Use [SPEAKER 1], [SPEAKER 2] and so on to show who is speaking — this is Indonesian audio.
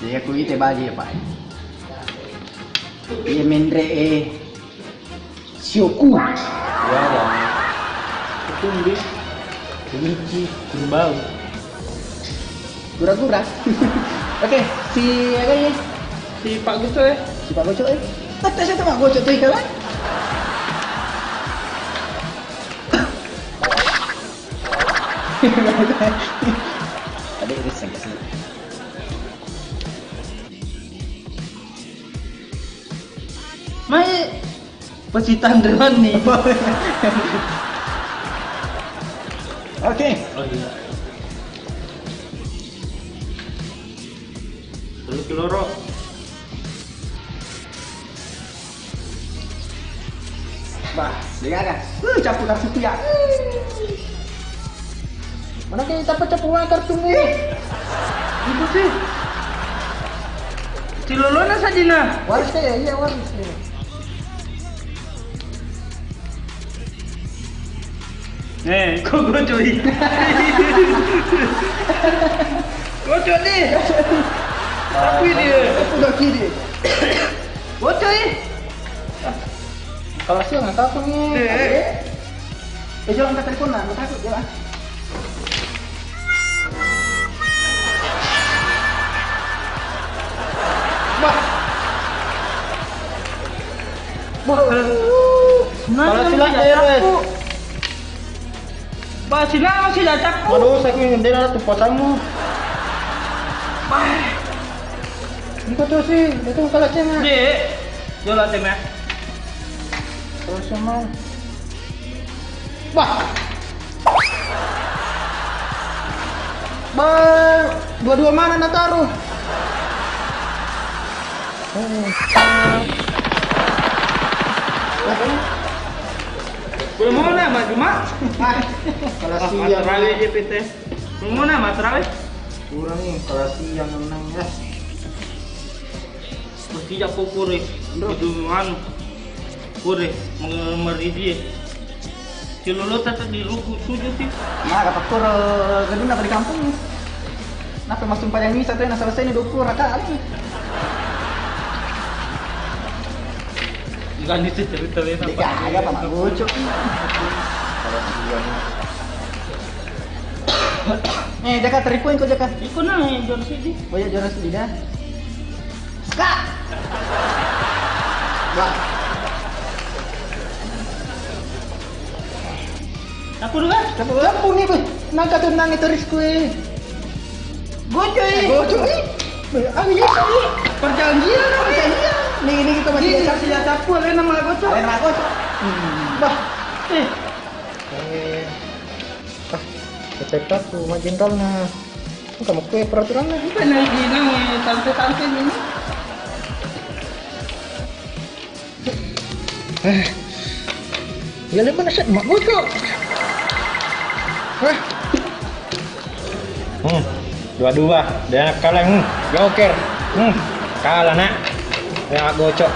[SPEAKER 1] Dia aku ite bagi apa? Dia mendre sioku.
[SPEAKER 2] Ya lah. Kutumbi. Kunichi, kumbau.
[SPEAKER 1] Gura-gura. Oke, si apa ini?
[SPEAKER 2] Si Pak Gusto ya.
[SPEAKER 1] Si Pak Goco atas itu Pak Goco tuh kawan. Ada iris yang kesini.
[SPEAKER 2] Mai pecitan dewan nih.
[SPEAKER 1] Oke.
[SPEAKER 2] Oh iya. Terus keloro.
[SPEAKER 1] Bah, dengar kan? Capu langsung tuh ya.
[SPEAKER 2] Mana kayak capu-capu kartumu? Itu sih. Cilolona sajina.
[SPEAKER 1] Waris ya, iya waris.
[SPEAKER 2] Kok gue cuy? Gocok nih. Tapi dia.
[SPEAKER 1] Udah kiri.
[SPEAKER 2] Gocok nih.
[SPEAKER 1] Kalau sih nggak tahu nih. Jangan angkat telepon lah, nggak takut jalan.
[SPEAKER 2] Kalau silat beres. Bah, sila masih dacap.
[SPEAKER 1] Waduh, saya ingin dia tuh posamu. Ini tuh sih, itu kalau cengah.
[SPEAKER 2] Dek, jual temnya.
[SPEAKER 1] Kalau sama. Wah. Dua-dua mana nak taruh?
[SPEAKER 2] Belum mau nak maju mak.
[SPEAKER 1] Kalau siang
[SPEAKER 2] Materawe JPT. Belum mau nak materawe.
[SPEAKER 1] kurang nih, kalau siang menang ya.
[SPEAKER 2] Mesti jak pupure. Itu anu. Pure meridi. Cilolo tetap di ruku tujuh sih.
[SPEAKER 1] Nah, kata kur gedung apa di kampung nih? Napa masuk pada misa tuh yang selesai nih 20 rakaat nih.
[SPEAKER 2] Enggak nih cerita lain apa.
[SPEAKER 1] Tidak ada apa lucu. Kalau siang. Jaka teripuin kok Jaka.
[SPEAKER 2] Ikut nang jual sini.
[SPEAKER 1] Oh ya juara sedih dah. Ska. Wah.
[SPEAKER 2] Aku dulu.
[SPEAKER 1] Campur nih, boy. Nangka tuh nang itu risku. Gocoy. Aku ya tadi. Perjanjian. Nih kita masih
[SPEAKER 2] Ini kasih capu lain nama gocok.
[SPEAKER 1] Lain nama gocok. Bah. Ketepat tuh sama jenderalnya. Kamu ke peraturannya.
[SPEAKER 2] Bukan lagi nang tante-tante ini.
[SPEAKER 1] Ya lepas nasihat mak gocok.
[SPEAKER 3] Dua-dua, dia kalah, joker, kalah nak, yang gocok.